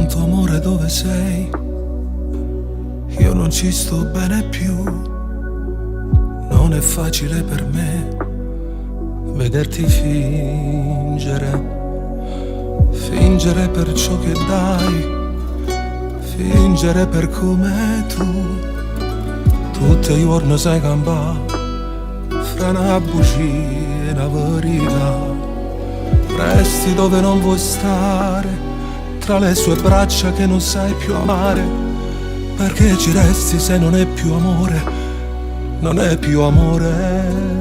tanto amore, dove sei? Io non ci sto bene più. Non è facile per me vederti fingere. Fingere per ciò che dai, fingere per come tu. Tutti i giorni sai campare fra una bugia e una verità. Resti dove non vuoi stare, tra le sue braccia che non sai più amare. Perché ci resti se non è più amore? Non è più amore.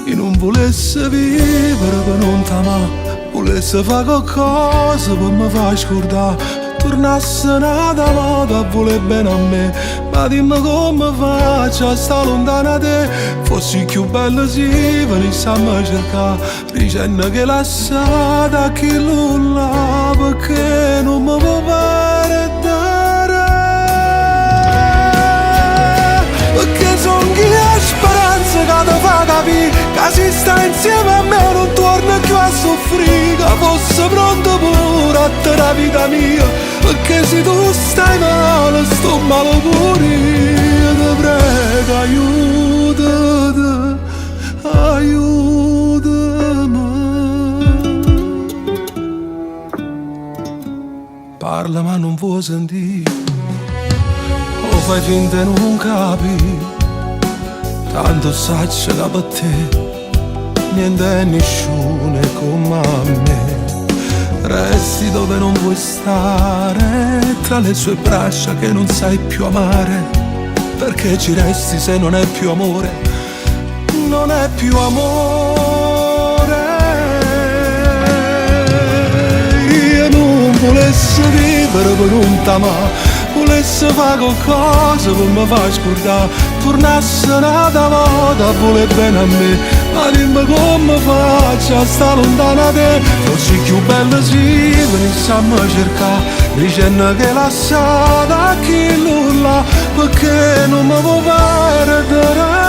Io non volesse vivere per non t'amare, volesse fare qualcosa per mi far scordare. Tornasse nata moda a voler bene a me, ma dimmi come faccio a stare lontana da te. Fossi più bella se venissi a me cercare, dicendo che lasciata a chi nulla, perché non mi può perdere. Perché son chi ha speranza che ti fa capire che si sta insieme a me non torna più a soffrire, che fosse pronto pure a te la vita mia. Perché se tu stai male, sto male pure io. Ti prego, aiutami, aiutami. Parla ma non vuoi sentire, o fai finta e non capi. Tanto saccia che per te niente e nessuno è come a me. Resti dove non vuoi stare, tra le sue braccia che non sai più amare. Perché ci resti se non è più amore? Non è più amore. Io non volessi vivere per un t'amare, volessi fare qualcosa per mi far scordare. Tornasse nata moda a voler bene a me, ma dimmi come faccio a stare lontana da te. Fossi più bella se venissi a me cercare, dicendo che lasciata a chi nulla, perché non mi può perdere.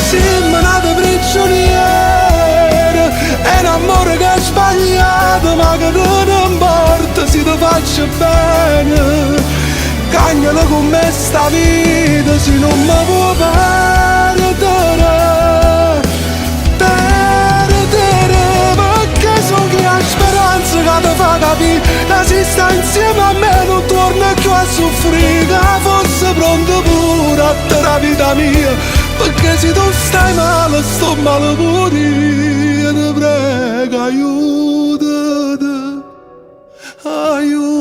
Siamo nati prigionieri, è un amore che è sbagliato, ma che non importa se ti faccio bene. Cagnala con me sta vita se non mi può perdere. Perché sono chi ha speranza che ti fa capire che si sta insieme a me non torna più a soffrire, che fosse pronto pure a te la vita mia. Perché se tu stai male, sto male pure io. Ti prego, aiutami, aiutami.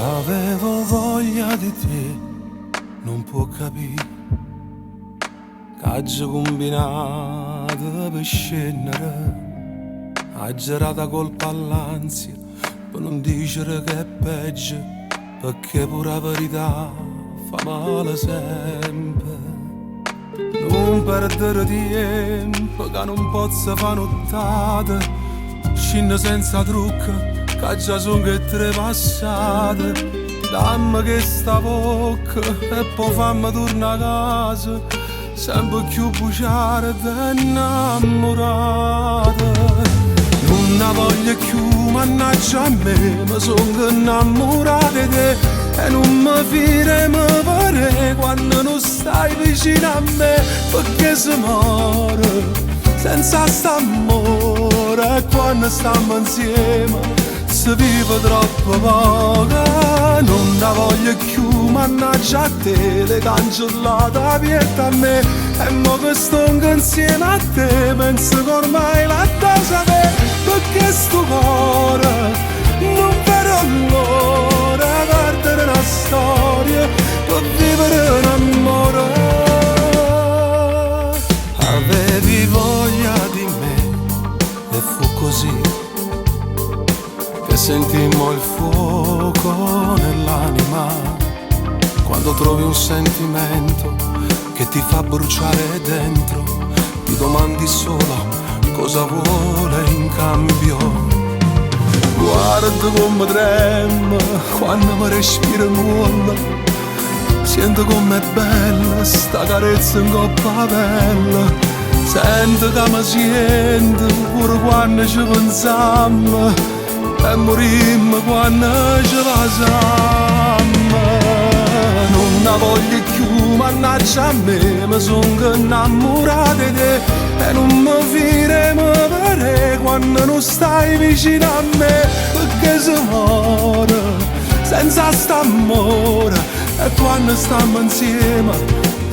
Avevo voglia di te, non può capire, che combinato per scendere, ha girata colpa all'ansia, per non dire che è peggio, perché pure la verità fa male sempre. Non perdere tempo, che non posso fare nottate, scendo senza trucco, che già sono che tre passate. Dammi che sta bocca e poi fammi tornare a casa, sempre più buciare ed innamorata. Non ne voglio più, mannaggia a me, mi sono innamorata di te. E non mi fide, mi pare, quando non stai vicino a me, perché si muore senza st'amore. E quando stiamo insieme si vive troppo poco. Non ne voglio più, mannaggia a te, le cancellate vieta a me. E mo che sto insieme a te, penso che ormai la cosa è, perché sto cuore non vedo l'ora perdere una storia per vivere un amore. Avevi voglia di me e fu così che sentimmo il fuoco nel Quando trovi un sentimento che ti fa bruciare dentro, ti domandi solo cosa vuole in cambio. Guarda come trema quando mi respira nulla, sento com'è bella sta carezza in coppa pelle, sento che mi sento pure quando ci pensiamo e morimmo quando ci pasiamo. Non la voglio più, mannaggia a me, mi sono innamorata di te e non mi firemo per quando non stai vicino a me, perché si muore senza st'amore e quando stiamo insieme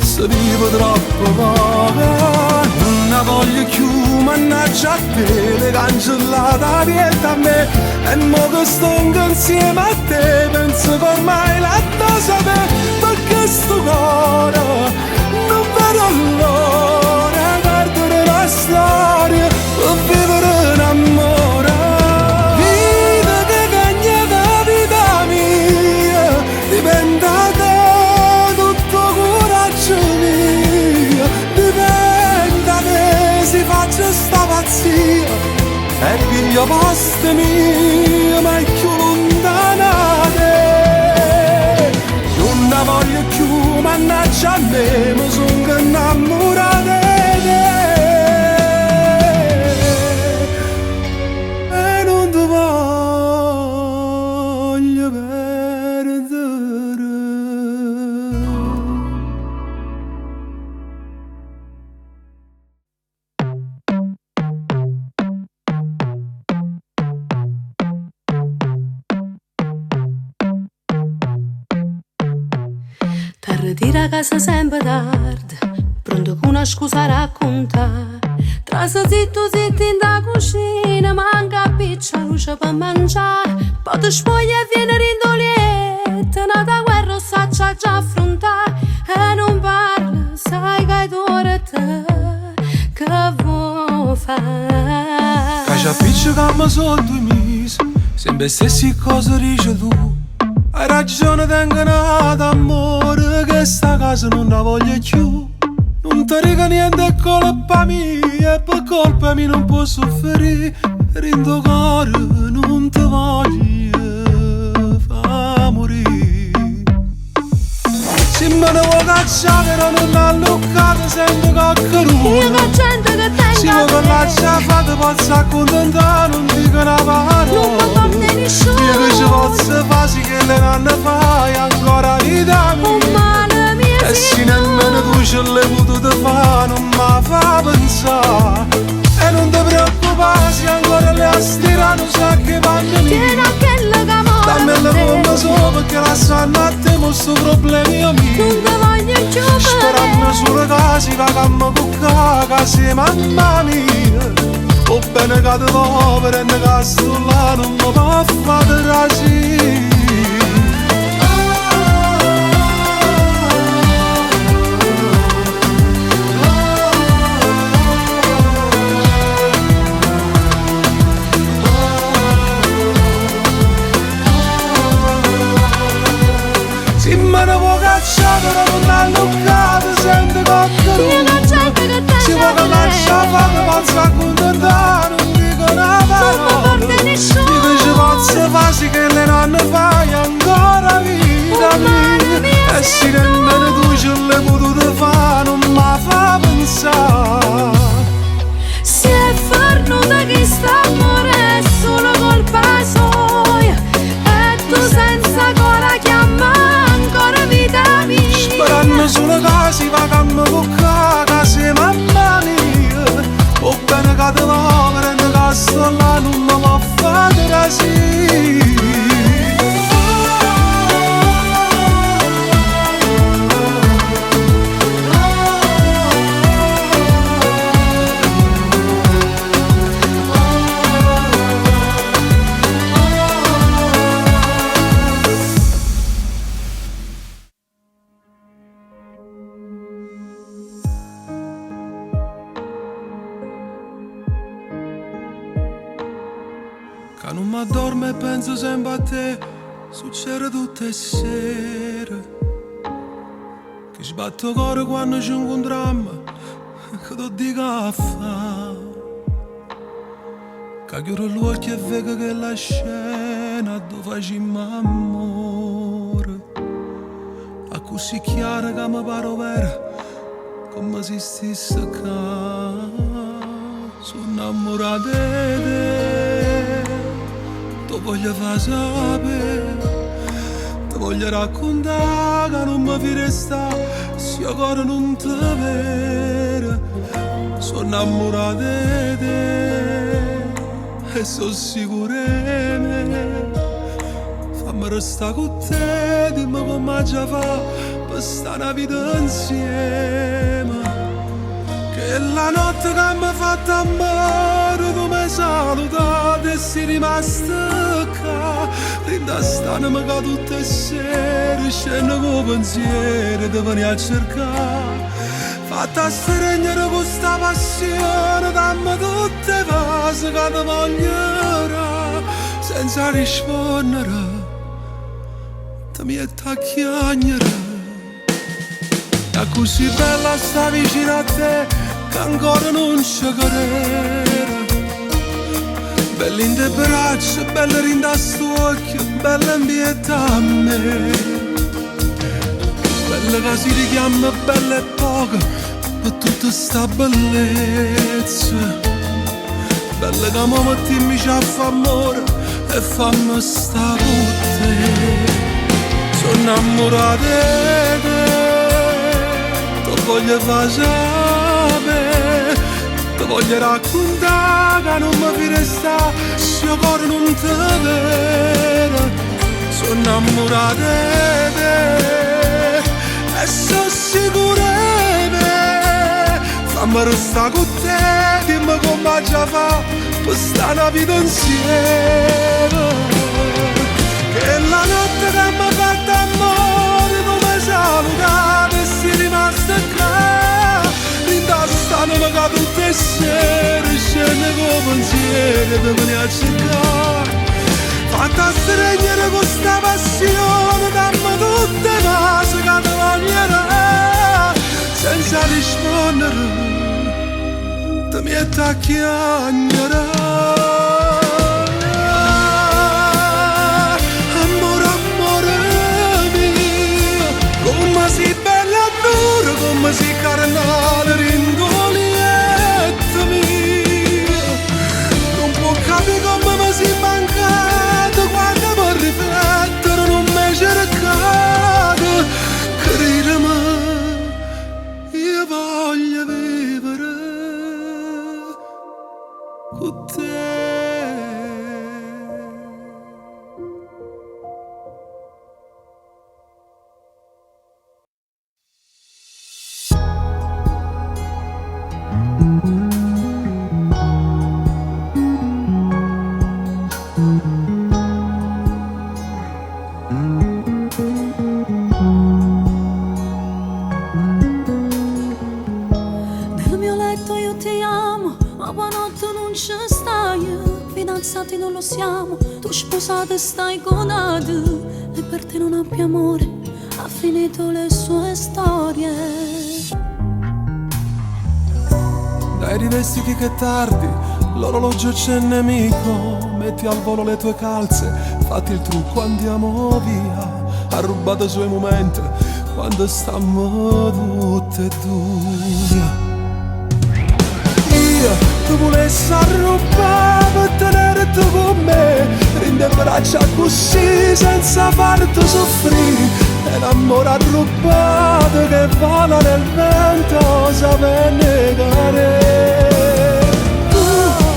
si vive troppo poco. Non la voglio più, mannaggia a te, le cancellata dietro a me e mo che sto insieme a te penso che ormai la sapere, perché sto cuore non vedo l'ora perdere la storia per vivere in amore. Vita che cagna da vita mia, dipende da te tutto coraggio mio, dipende da te si faccia sta pazzia e piglio poste mie ma è più lontanate. Non la voglio più, mannaggia a me, mi sono innamorata di te e non ti voglio perdere. Ritira a casa sempre tardi, pronto con una scusa a raccontare. Trasa zitto zitto in da cucina, manca piccia luce per mangiare. Poi ti spoglia e viene rindolietta, nata guerra saccia già affrontare. E non parla, sai che adora te, che vuoi fare? Che ci appicciamo sotto i mesi, sempre stessi cose dici tu. Hai ragione, tengo nata amore, che sta casa non la voglio più. Non ti dico niente, è colpa mia, e per colpa mia non posso soffrire. Rindo cuore, non ti voglio far morire. Se me ne vuoi cacciare, però non l'hanno luccato, sento coccheruto. Io che gente che tengo se vuoi che l'ha fatta, posso accontentare, non dico una parola. Non mi porta nessuno. Io che ci posso fare, sì che le nanne fai ancora vita mia. Un male mio e se nemmeno tu ce l'hai potuto fare, non mi fa pensare. E non ti preoccupare, se ancora le astirano, sa che vanno lì. tieni a quella che amore Dammi la bomba solo perché la sanno a te, mo sto problemi io mio. non ti voglio più Sperando solo che si va a cuccare, che sei mamma mia. O bene che ti vo, prende che sto là, non mi può fare trasire. Se me ne vuoi cacciare, però non l'hanno luccato, sento coccheruto. Io che gente che tengo Se vuoi che lascia fare, posso accontentare, non dico una parola. non mi porta nessuno. Io che ci posso fare, sì che le nanne fai ancora vita mia. E se nemmeno tu ce l'hai potuto fare, non mi fa pensare. Si è fornuta che sta amore è solo colpa sua, e tu senza ancora chiama ancora vita mia. Sperando solo che si va a cuccare, che sei mamma mia. O bene che ti va, prende che sto là, non mi può fare trasire. Che non mi addormo e penso sempre a te, succede tutte le sere. sbatto cuore quando ci incontriamo, che ti dico a fa. Che chiudo gli occhi e vedo che la scena dove facciamo amore. A così chiara che mi pare vera, come se stesse qua. Sono innamorato di te, ti voglio far sapere. Ti voglio raccontare che non mi fi restare se io ancora non ti vedo. Sono innamorato di te e sono sicuro di me. Fammi restare con te, dimmi come già fa per stare una vita insieme. Che la notte che mi ha fatto amore tu mi hai salutato e sei rimasto qua. Rindastandomi che tutte le sere scendo con pensieri di venire a cercare. Fatta stregnere con sta passione, dammi tutte le cose che ti voglio senza rispondere, ti metti a chiagnere. È così bella sta vicino a te che ancora non ci credo. Bella in te braccia, bella in te sto occhio, bella in pietà a me. Bella che si richiama, bella e poca, per tutta sta bellezza. Bella che mi metti a fa amore e fammi sta con te. Sono innamorato di te, ti voglio far sapere, ti voglio raccontare che non mi fi restare se io ancora non ti vedo. Sono innamorato di te e sono sicuro di me. Fammi restare con te, dimmi come già fa per stare una vita insieme. Che la notte che mi ha fatto amore tu mi hai salutato e sei rimasta qua. Rindastandomi che tutte le sere scende con pensieri di venire a cercare. Fatta stregnere con sta passione, dammi tutte le cose che ti voglierà senza rispondere, ti metti a chiagnere. Come si bella e dura, come si carnale, ringolietta mia. Non può capire come mi si mancato, quando mi riflettere non mi cercato. Credimi, io voglio vivere con te. Fidanzati non lo siamo, tu sposata e stai con altri e per te non abbia amore, ha finito le sue storie. Dai rivestiti che è tardi, l'orologio c'è nemico. Metti al volo le tue calze, fatti il trucco, andiamo via. Ha rubato i suoi momenti quando stiamo tutte e due. Tu volessi arrubare per tenere tu con me, rinde braccia così senza farti soffrire. È l'amore arrubato che vola nel vento, sape negare. Tu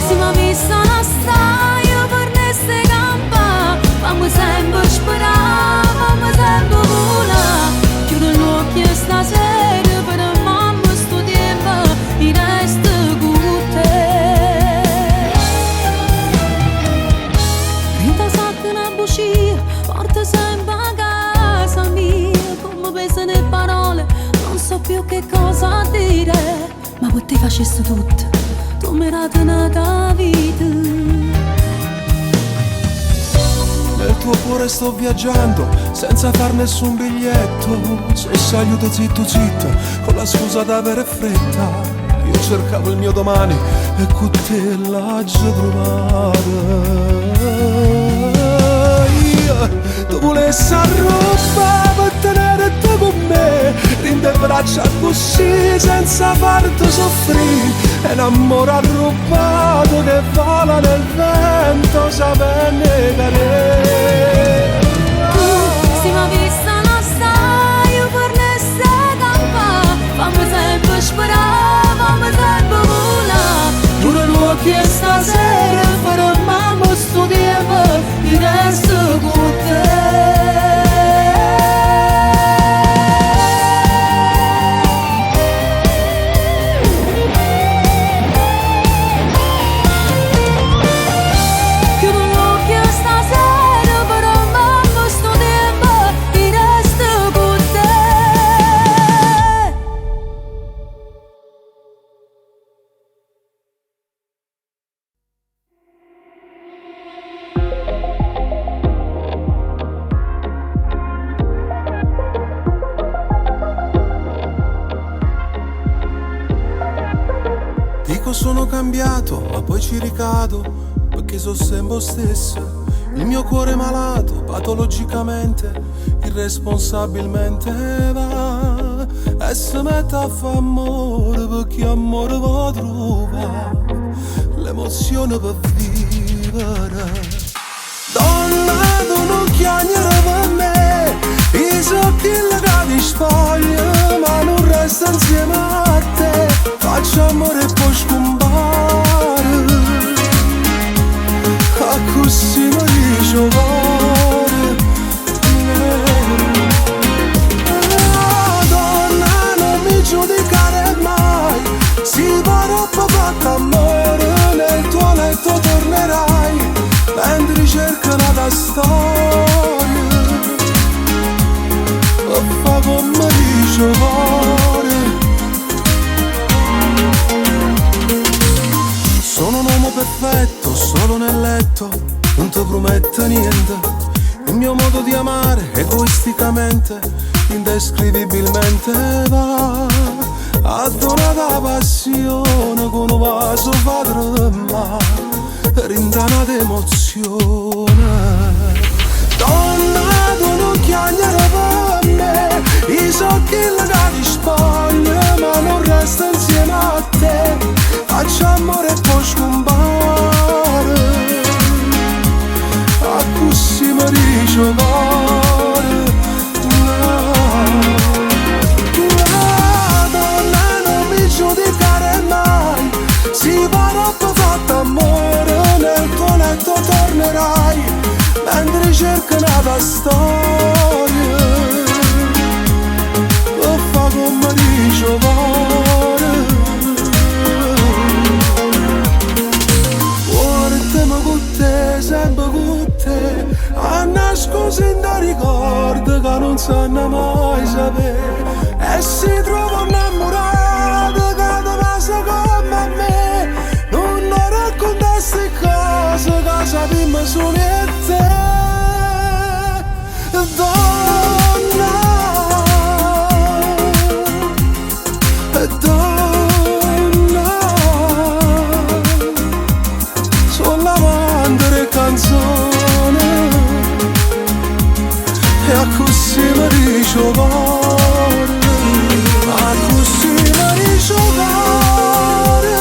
si mi ha vista una staia per neste campa, fammi sempre sperare, fammi sempre volare. Chiudo gli occhi stasera per mamma sto tempo in resta. Porta sempre a casa mia, come pesano le parole, non so più che cosa dire. Ma per te facessi tutto, tu mi hai dato vita. nel tuo cuore sto viaggiando senza far nessun biglietto. Se saluto zitto zitto con la scusa d'avere fretta. Io cercavo il mio domani e con te l'ho già trovata. Tu volessi roba per tenere te con me, rinde braccia così senza farti soffrire. E un amore arrubbato che vola nel vento sape negare. Si mi vista non stai, io per ne stai campa. Fammi sempre sperare, fammi sempre volare. Tu non lo chiedi stasera, faremmo sto tempo di resto con te. Sono cambiato, ma poi ci ricado, perché sono sempre stesso. Il mio cuore malato, patologicamente, irresponsabilmente va e si mette a fare amore, perché amore va trova l'emozione per vivere. Donna, tu non chiamare per me, i sottili che ti spoglia, ma non resta insieme a te. Faccio amore e poi scompare, a così mi dice cuore. Donna, non mi giudicare mai, si va troppo fatto amore, nel tuo letto tornerai, mentre cerca la storia, e fa come dice cuore. Sono un uomo perfetto, solo nel letto, non ti prometto niente. Il mio modo di amare, egoisticamente, indescrivibilmente va a donare passione con un vaso padrema, rindana d'emozione. Donna, tu non chiamare per me, i so che la ti spoglia, ma non resta insieme a te. Faccio amore e poi scompare, a così mi dice cuore. Donna, non mi giudicare mai, si va troppo fatto amore, nel tuo letto tornerai, mentre cerca una storia, e fa come dice cuore. Sempre con te, a nascondere da ricordi che non sanno mai sapere, e si trova innamorato che ti passa come me. Non raccontassi cose che sappiamo solo io e te. Donna, donna, sono l'amante delle canzoni, e a così mi dice cuore, a così mi dice cuore,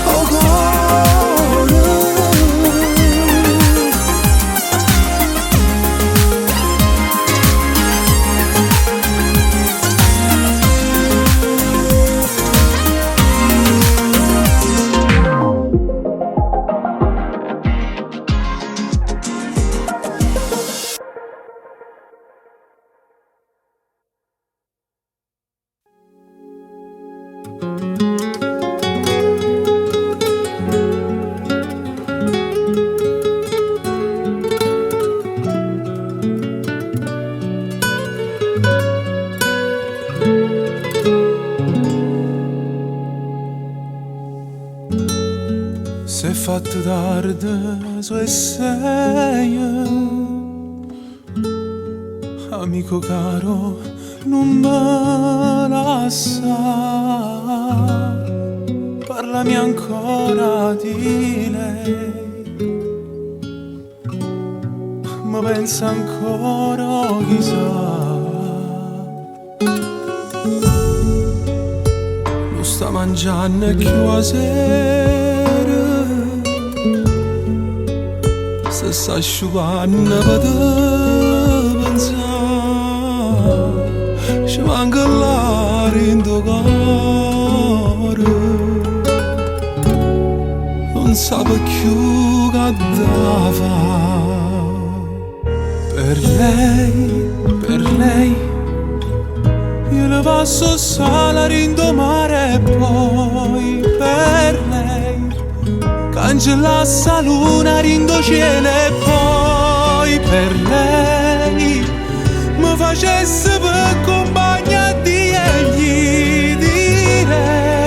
oh cuore. fatto tardi e sei, amico caro, non me lascia, parlami ancora di lei, ma pensa ancora chissà. Lo sta mangiando e più a sera, se sta asciugando per te pensare, ci manca l'aria in tuo cuore, non sa più che da fare. Per lei io le passo sola rindo mare e poi per lei cancella sta luna rindo cielo e poi per lei mi facesse per compagnia di egli direi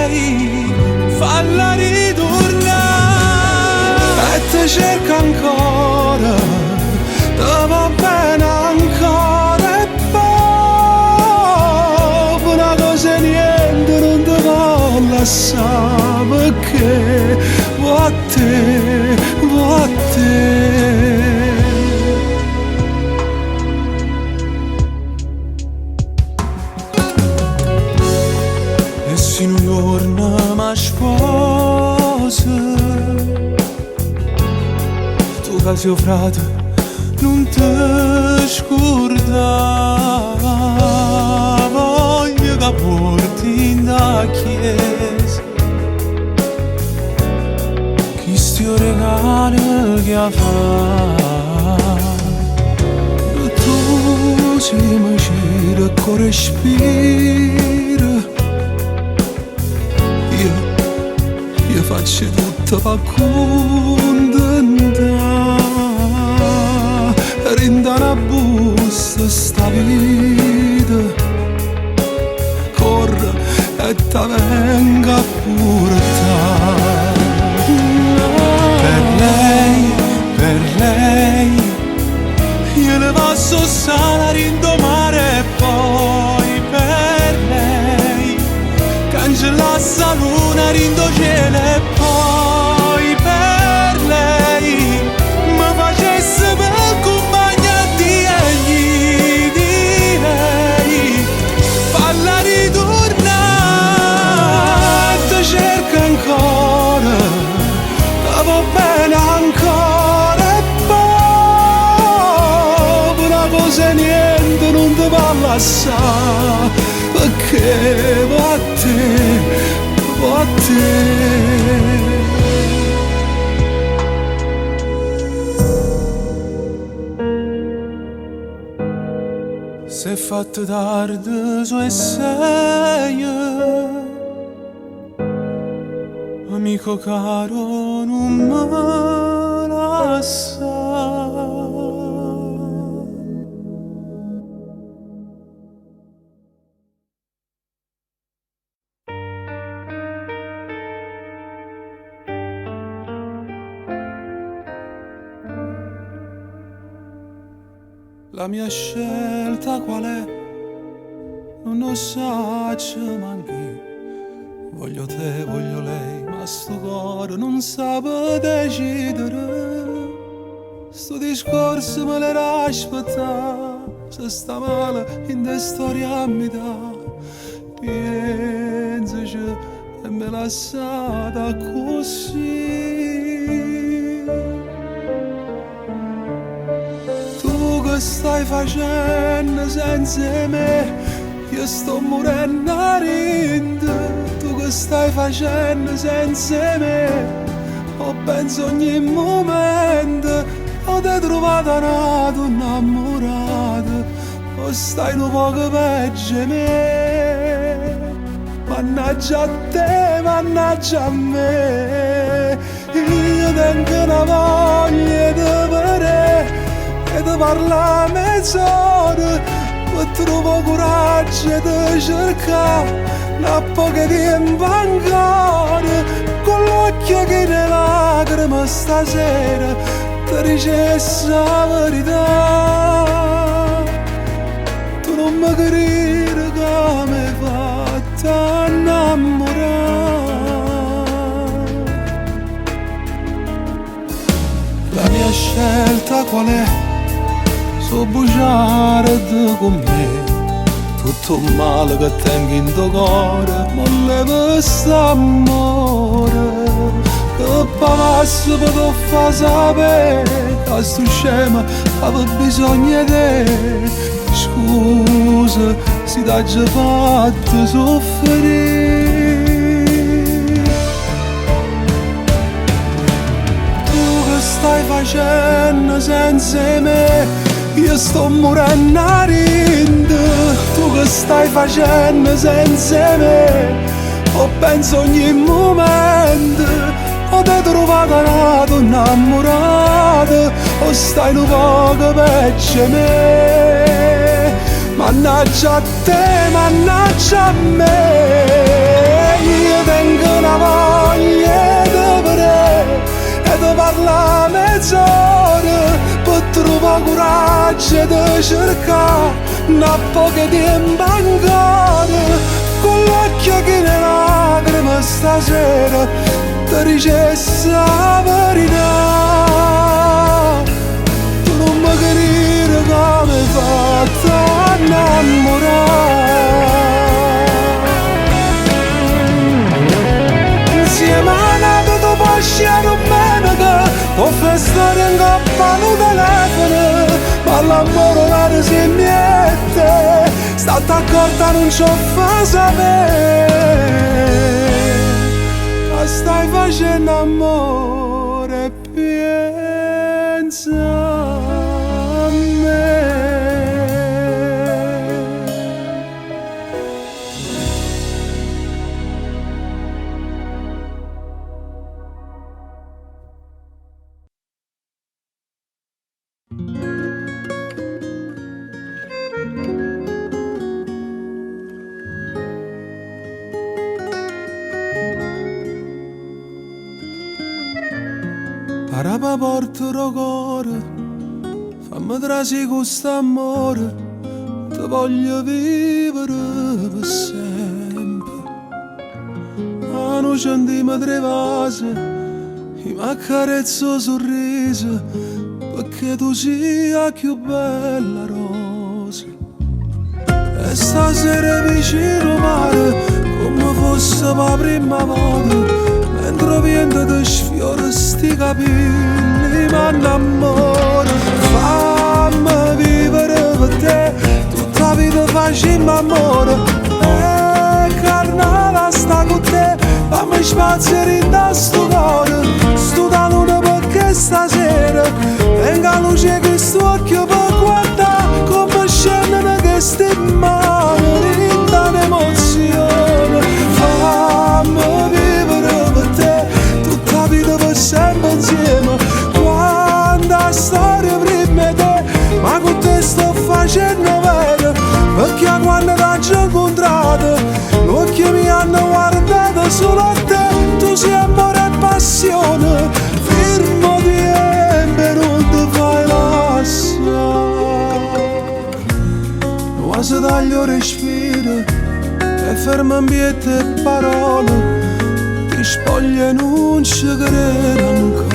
falla ritornare e te cerca ancora te va bene ancora e poi una cosa e niente non te va lasciare perché va a te, va a te. E se un giorno mi sposi tu che sei frate non ti scordare, voglio che porti in da chiesa chi sto regalo che ha fatto e tu si mi gira con respiro io faccio tutto per contentare rinda una busta sta vita corre e ta venga a portare per lei io le passo sala rindo mare e poi per lei cancella sta luna rindo cielo e poi per lei mi facesse per ancora, va bene ancora e poi una cosa e niente non ti va a lasciare perché va a te, va a te. Se è fatto tardi e sei amico caro non me lascia. La mia scelta qual è? Non lo so, manchi. Voglio te, voglio lei, ma sto cuore non sa decidere. Sto discorso me l'era aspettato, se sta male in te storia mi dà. Pensaci e me lasciata così. Tu che stai facendo senza me? Io sto morendo a rinde. Tu che stai facendo senza me? Ho penso ogni momento. Ho te trovato una donna innamorata. O stai un poco peggio di me. Mannaggia a te, mannaggia a me. Io tengo una voglia di vedere e di parlare mezz'ora. E trovo coraggio di cercare un po' di tempo ancora. con l'occhio che ne lacrime stasera ti dicesse la verità. Tu non mi capire che mi hai fatto innamorare. La mia scelta qual è? So bruciare con me tutto il male che tengo in tuo cuore, ma leva st'amore che passa per te fa sapere che sto scema aveva bisogno di te. Scusa se ti ha già fatto soffrire. Tu che stai facendo senza me? Io sto morendo a rinde. Tu che stai facendo senza me? Ho penso ogni momento. Ho te trovato una donna innamorata, o stai un poco peggio me. Mannaggia a te, mannaggia a me. Io tengo una voglia di vedere e di parlare mezz'ora per trovare coraggio di cercare una poca tempo ancora. Con l'occhio che ne lacrime stasera ti dicesse la verità. Tu non mi capire come hai fatto innamorare. Insieme a nato tu puoi sciare un bene che può fare storia in coppa al telefono, ma l'amore non si mette. State accorta non ci fa sapere. Stai facendo amore, pensa a me. Araba porta il cuore, fammi trasi questo amore, ti voglio vivere per sempre. A noi sentiamo tre vasi, mi accarezzo il sorriso, perché tu sia più bella rosa. E stasera vicino al mare, come fosse la prima volta, mentre vento ti sfiora sti capelli, ma innamora. Fammi vivere per te, tutta la vita facciamo amore. Carnale sta con te, fammi spazio in sto cuore. Sto da luna perché stasera venga luce che sto occhio per guardare come scendono queste mani, rinda l'emozione. Fammi vivere per te, tutta la vita per sempre insieme. Quanta storia prima di te, ma con te sto facendo vero, perché quando ti ho incontrato l'occhi mi hanno guardato solo a te. Tu sei amore e passione, firmo di embe, non ti fai lasciare. Ma se taglio respiro e fermo ambiente e parole, ti spoglio e non ci credo ancora.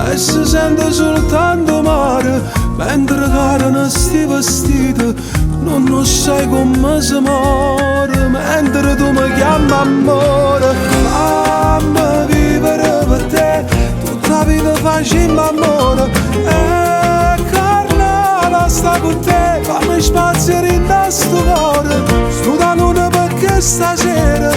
E si sente soltanto mare, mentre carano sti vestiti, non sai come si muore, mentre tu mi chiami amore. Fammi vivere per te, tutta la vita facciamo amore. E carnale sta con te, fammi spazio in sto cuore. Sto da luna perché stasera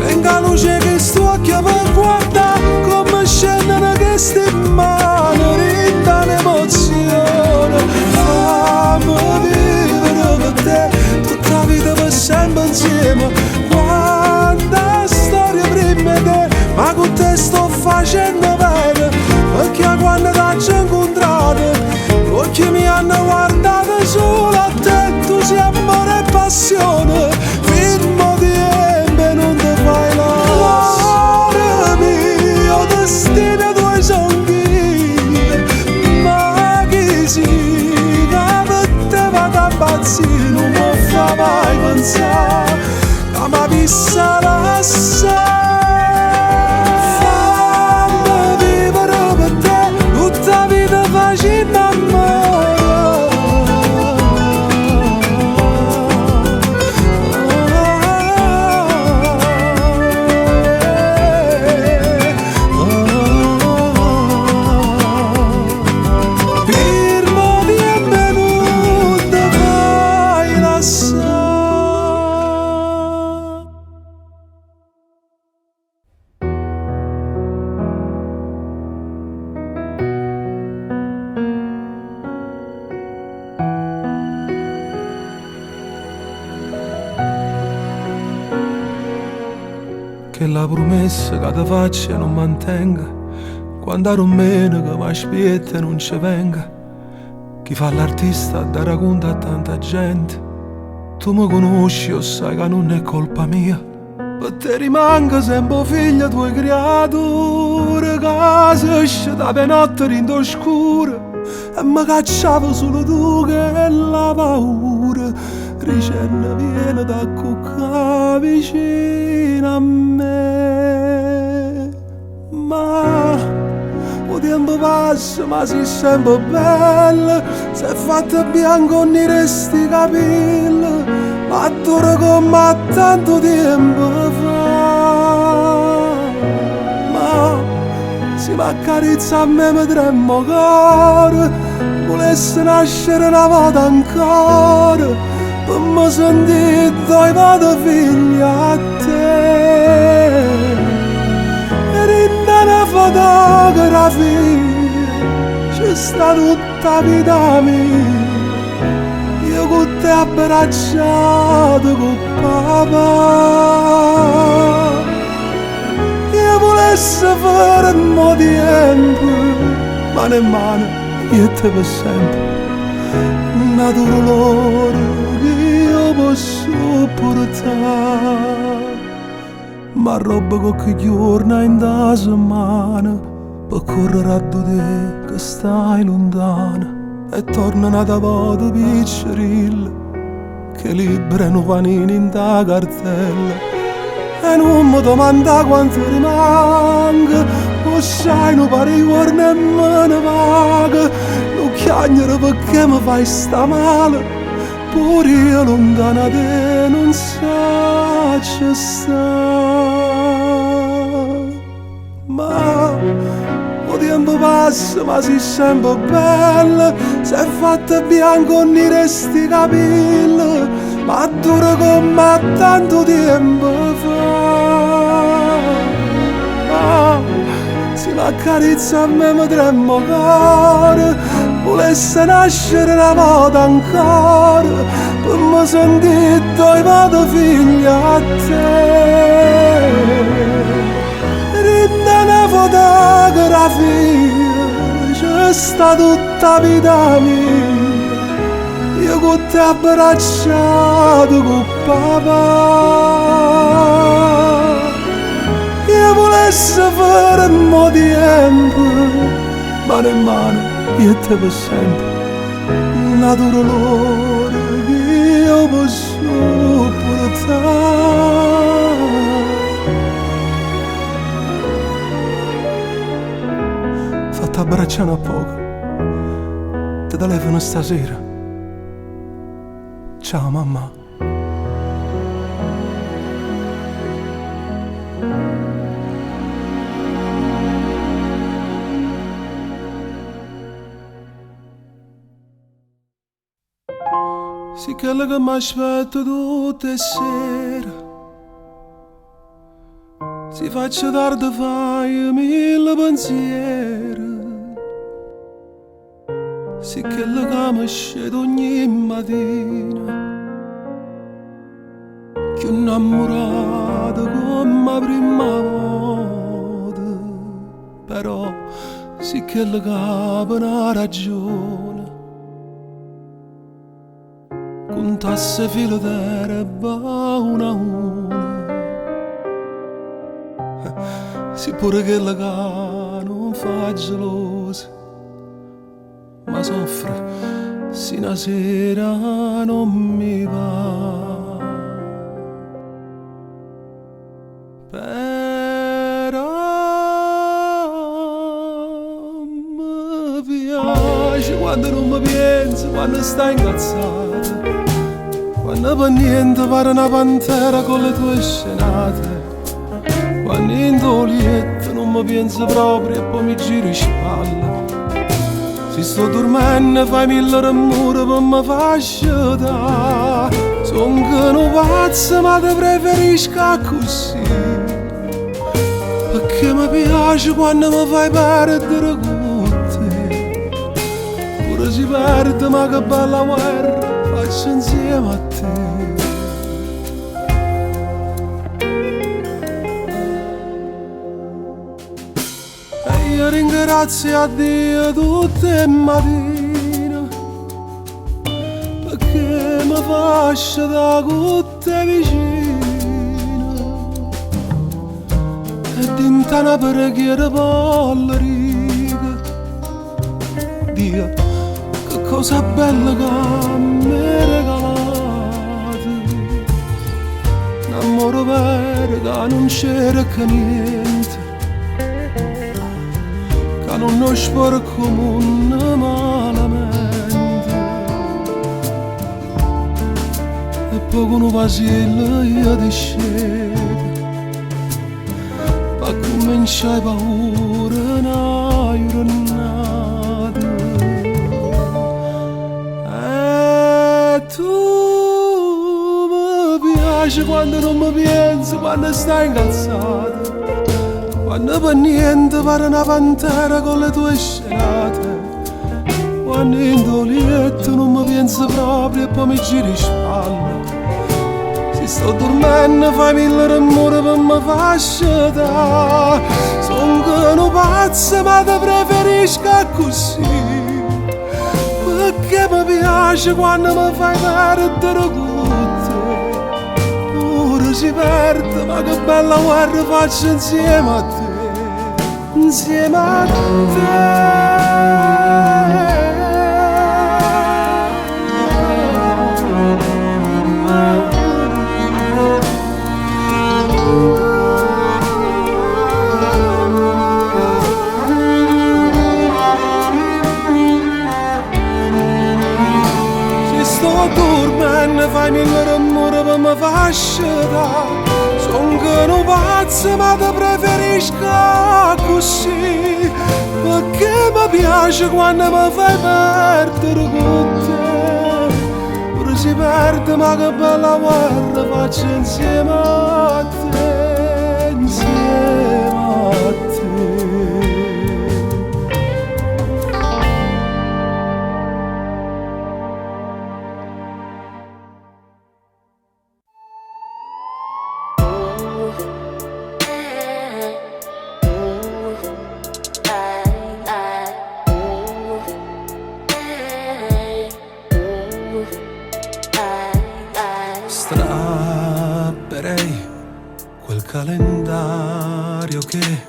venga luce che sto occhio per guardare come scendono queste mani, rinda l'emozione. Fammi vivere per te, tutta la vita per sempre insieme. Quanta storia prima di te, ma con te sto facendo bene, perché quando ti ho incontrato occhi mi hanno guardato solo a te. Tu sei amore e passione, firmo di embe, non ti fai lasciare. che la promessa che ti faccio non mantenga, quando a domenica mi aspetta e non ci venga. Chi fa l'artista da racconta a tanta gente. Tu mi conosci, io sai che non è colpa mia. Per te rimanga sempre figlia tua creatura, che si esce da penotte in oscura e mi cacciavo solo tu che la paura ricerna viene da cucca vicino a me. Ma il tempo passa ma sei sempre bella, sei fatta bianco e neri sti capelli, ma dura come tanto tempo fa. Ma se mi accarezza a me mi tremo cuore, volesse nascere una volta ancora, per mi sentire dove vado figlia a te. Rinda una fotografia, c'è sta tutta vita mia, io con te abbracciato con papà. Io volesse fare un po' di tempo, mano in mano, io e te per sempre, una dolore che io posso portare. Ma roba qualche giorno in da settimana, per correre a te che stai lontana, e torna una volta piccerilla, che liberano panini in da cartella. E non mi domanda quanto rimanga, o sai non pare i giorni e me ne vaga, non chiagnere perché mi fai sta male, pure io lontana da te non saccio sta. Ma il tempo passa ma sei sempre bella, sei fatta bianco e neri sti capelli, ma dura come tanto tempo fa. Se mi accarezza a me mi tremo cuore, volesse nascere una volta ancora, per mi sentire dove vado figlia a te. Rinda una fotografia, c'è sta tutta vita mia, io con te abbracciato con papà. Io volesse fare un po' di tempo, mano in mano, io e te per sempre, una dolore che io posso portare. Fatta abbracciare a poco, ti telefono stasera. Ciao mamma. Sì, quello che mi aspetto tutte le sere, si faccia tardi fai mille pensieri. Sì, quello che mi scende ogni mattina, più innamorato come la prima volta. Però sì, quello che ha una ragione, contasse filo d'erba una a una. Sì, pure quella che non fa gelosa, ma soffre se una sera non mi va. Però mi piace quando non mi pensi, quando stai incazzato, quando per niente pare una pantera con le tue scenate, quando in dolietto non mi penso proprio e poi mi giro in spalla. Se sto dormendo fai mille rumori per mi far sciatare. Son che non pazzo ma te preferisco così, perché mi piace quando mi fai perdere con te. Pure si perde ma che bella guerra faccio insieme a te. ringrazio a Dio tutte le mattine perché mi faccio da tutte vicine e dinta una preghiera per riga. Dio, che cosa bella che mi hai regalato, un amore vero che non c'era che niente, che non lo sporco come malamente, e poi con un vasillo io ti scedo per cominciare paura una giornata. E tu mi piaci quando non mi pensi, quando stai incazzato, quando per niente pare una pantera con le tue scenate, quando in tuo letto non mi pensi proprio e poi mi giri spalle. Se sto dormendo fai mille rumori per mi far sciatare. Sono che un pazzo ma ti preferisco così, perché mi piace quando mi fai perdere tutto. Ora si perde ma che bella guerra faccio insieme a te, insieme a te. Dormendo fai mille rumori per mi far sciatare. Sono che un pazzo ma ti preferisco così, perché mi piace quando mi fai perdere con te. Ora si perde ma che bella guerra faccio insieme a te, insieme a te. Strapperei quel calendario che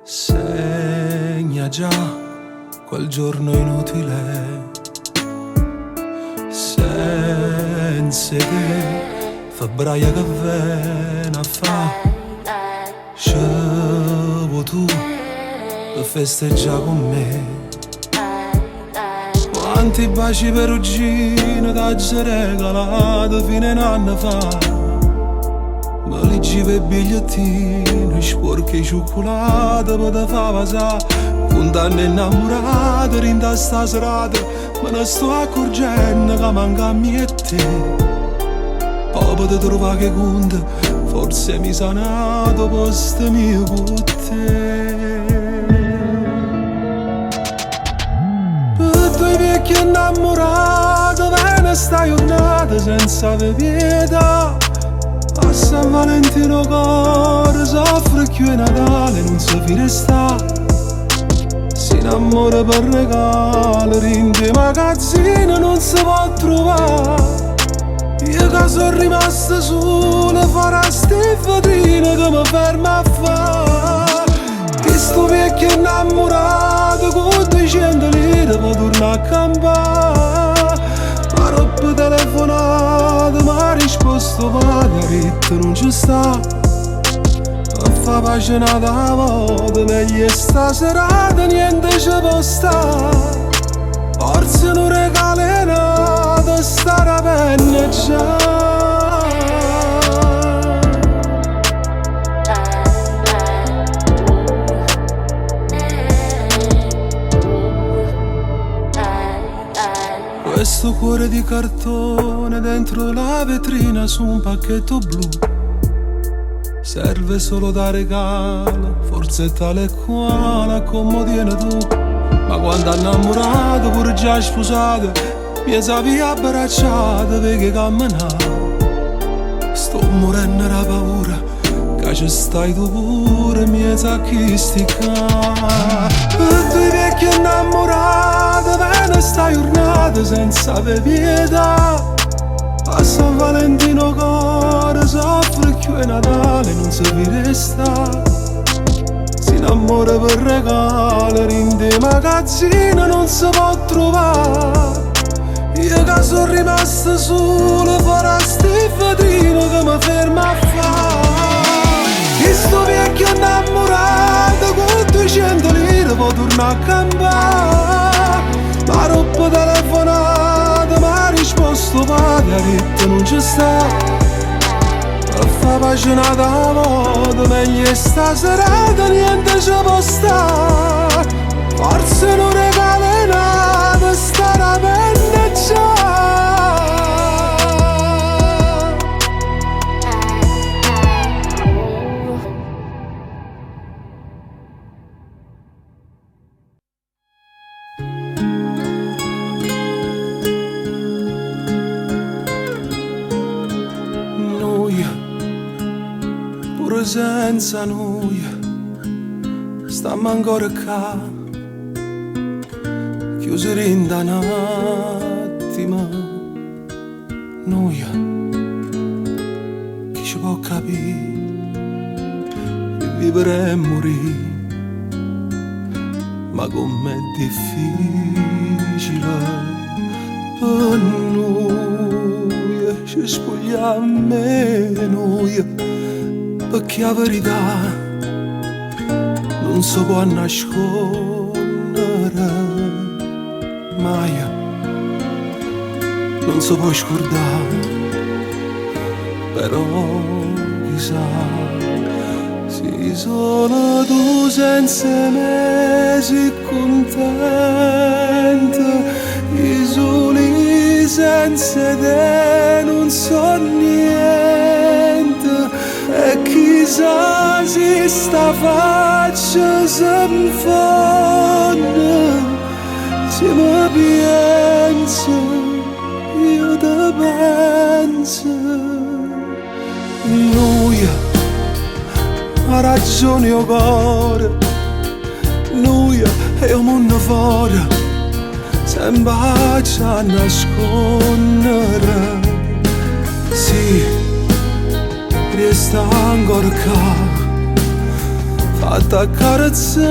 segna già quel giorno inutile, senza te febbraio che viene a fa scevo tu per festeggiare con me. Quanti baci perugine t'hai regalato fino a un anno fa, me li give i bigliettini, sporchi di cioccolata per te fa passare. Condanne innamorate rinda sta serata, me ne sto accorgendo che manca a me e te. Poi ti trovare che conta, forse mi sa nato posto mio con te. Vecchio innamorato, viene sta giornata senza pietà. A San Valentino cuore soffre più è Natale, non si fine sta. Si innamora per regalo, rinde magazzino non si può trovare. Io che sono rimasta sola, farà ste vetrine che mi ferma a fare. Che sto vecchio innamorato con 200 lire può tornare a campare. Ma roba telefonata, ma ha risposto Margherita non ci sta. A fa pace nata volta, meglio sta serata, niente ci può stare. Forse non regala nata, sta la penna già. Questo cuore di cartone dentro la vetrina su un pacchetto blu serve solo da regalo, forse tale e quale accomodiene tu. Ma quando innamorato pure già sposato, mi sapevi abbracciato perché camminavo. Sto morendo da paura, che ci stai tu pure amore miezza chistica. Per due vecchi innamorati venne sta giornata senza avere pietà. A San Valentino cuore soffre più è Natale non si resta. Si innamora per regalo in dei magazzini non si può trovare. Io che sono rimasto solo fuori sti vetrino che mi ferma a fare. Questo vecchio innamorato con 200 lire può tornare a campare. Ma roba telefonata mi ha risposto padre, ha detto non ci sta. Per fa paginata a moda, meglio sta serata niente ci può stare. Forse non regala nada, sta la penna già. Pure senza noi stiamo ancora qua, chiusi in da un attimo. Noi chi ci può capire che vivere e morire, ma com'è difficile per noi ci spogliamo noi. Perché la verità non si può nascondere mai, non si può scordare, però chissà, si sono tu senza me si contenta, i soli senza te non so niente. E chissà se sta faccia s'infonde, se mi penso, io te penso. Noi ha ragione il cuore, noi è un mondo fuori, sembra ci a nascondere. Sì, resta ancora qua, fatta accarezzare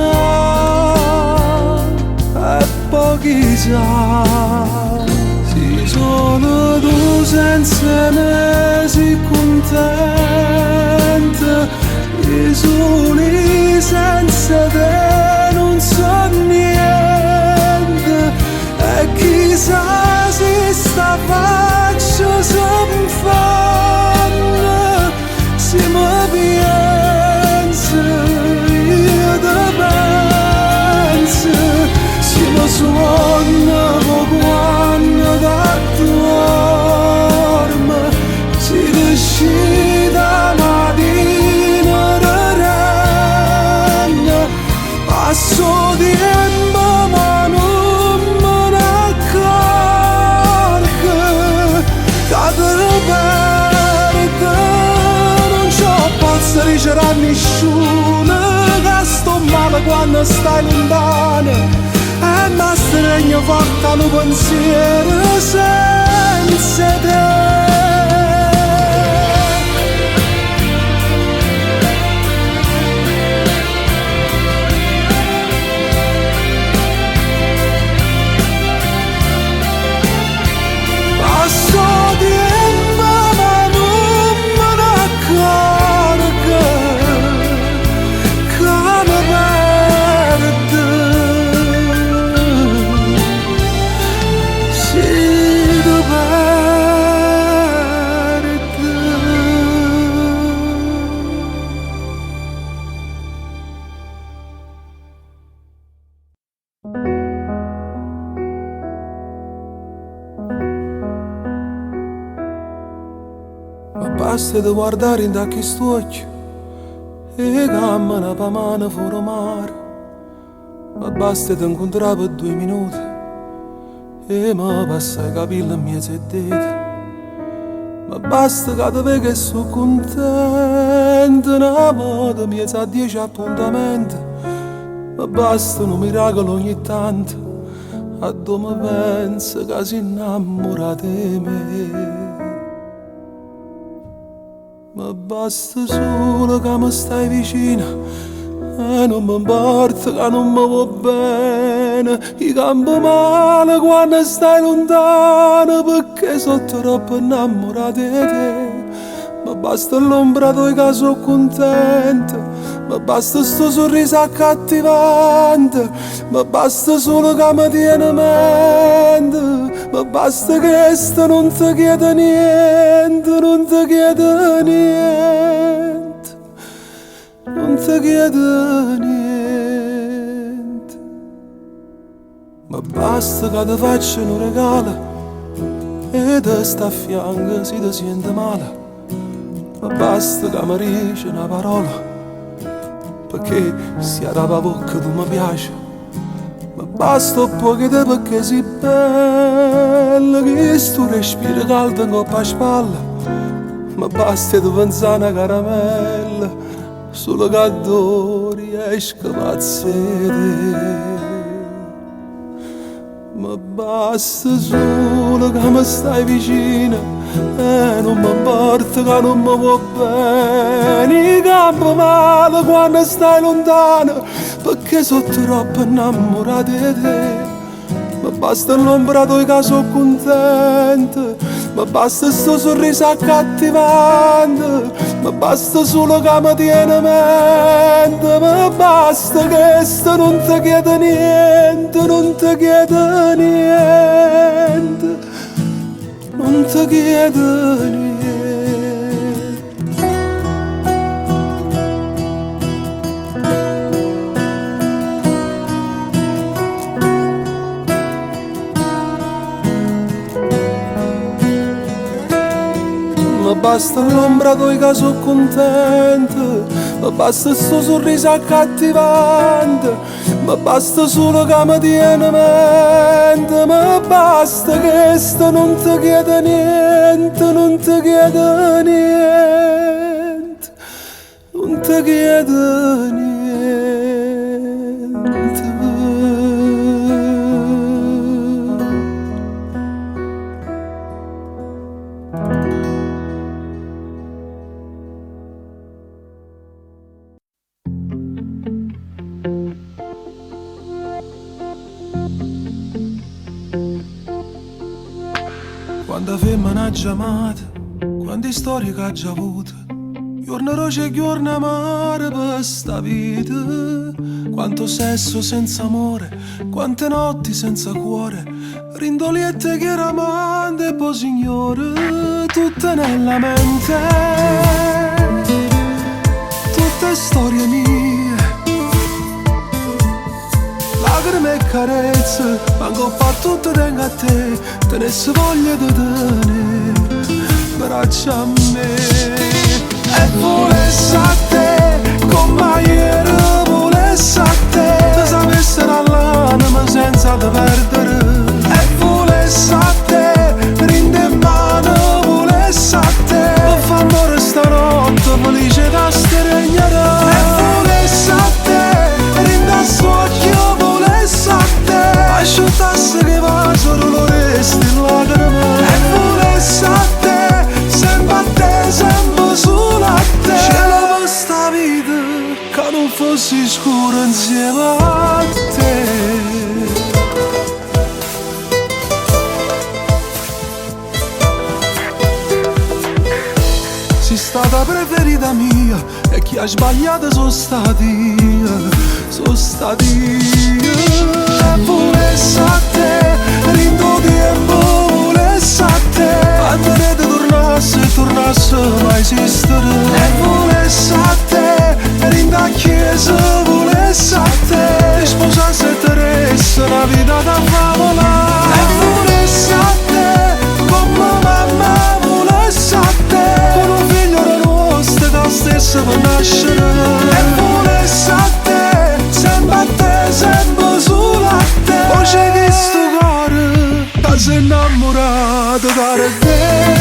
e pochi già. Si sono tu senza me si contenta, i soli senza te non so niente. E chissà se sta faccia s'infonde, se mi pensa, io te penso, se mi suona quando da dorme, si decida mattina regna, passo tempo ma non me ne accorgo, che te perdo. Non dicerà a nessuno che sto male quando stai lontano, e mi stringo forte al pensiero senza te. Basta di guardare in questi occhi e cammina per mano fuori mare. Ma basta di incontrare per 2 minuti e mi passa i capelli in mezzo ai dita. ma basta che te vedi che sono contento. Una moda miezza a 10 appuntamenti, ma basta un miracolo ogni tanto, a dove pensa che si innamora di me. Ma basta solo che mi stai vicino e non mi importa che non mi va bene. Io campo male quando stai lontano, perché sono troppo innamorato di te. Ma basta l'ombra tua che sono contenta, ma basta sto sorriso accattivante, ma basta solo che mi tiene mente, ma basta che sto non ti chiede niente, non ti chiede niente, non ti chiede niente. Ma basta che ti faccia un regalo e ti sta a fianco se ti sente male. Ma basta che mi dici una parola, perché sia la bocca tu mi piace. Ma basta un po' che te perché sei bella, che sto respiro caldo in coppa a spalla. Ma basta tu pensare a una caramella, solo che adori esca pazzete. Ma basta solo che mi stai vicino e non mi importa che non mi va bene. I campo male quando stai lontano, perché sono troppo innamorato di te. Ma basta l'ombra tua che sono contenta, ma basta sto sorriso accattivante, ma basta solo che mi tiene mente, ma basta che sto non ti chiede niente, non ti chiede niente, non ti chiede niente. Ma basta l'ombra tua che sono contenta, ma basta sto sorriso accattivante, ma basta solo che mi tiene mente, ma basta che sto non ti chiede niente, non ti chiede niente, non ti chiede niente. Quanta femmina ha già amata, quante storie che ha già avuto, giorno roce e giorno amare per sta vita. Quanto sesso senza amore, quante notti senza cuore, rindoliette chiaramente e poi signore, tutte nella mente, tutte storie mie, lacrime e carezze, manco fa tutto tengo a te, tenesse voglia di tenere braccia a me. E volesse a te, come ieri volesse a te, ti sapessero all'anima senza te perdere. E volesse a te, rinde in mano, volesse a te, per far amore stanotte, felice da steregnare. E volesse a te, rinde a suocchio, volesse a te, asciuttasse che va solo resti in lacrime. E volesse a te, sempre a te, sempre solo a te, cielo per sta vita, che non fossi scuro insieme a te. Sei stata preferita mia e chi ha sbagliato sono stati io, sono stati io. E volesse a te, rindo tempo, volesse a te, andare te tornasse mai esistere. E volesse a te, rindo a chiesa, volesse a te, sposasse e te resta una vita da favola. E volesse a te, come mamma volesse a te, con un figlio nostro che stessa per nascere. E volesse a te, sempre solo a te, poi c'è questo cuore che si è innamorato da te.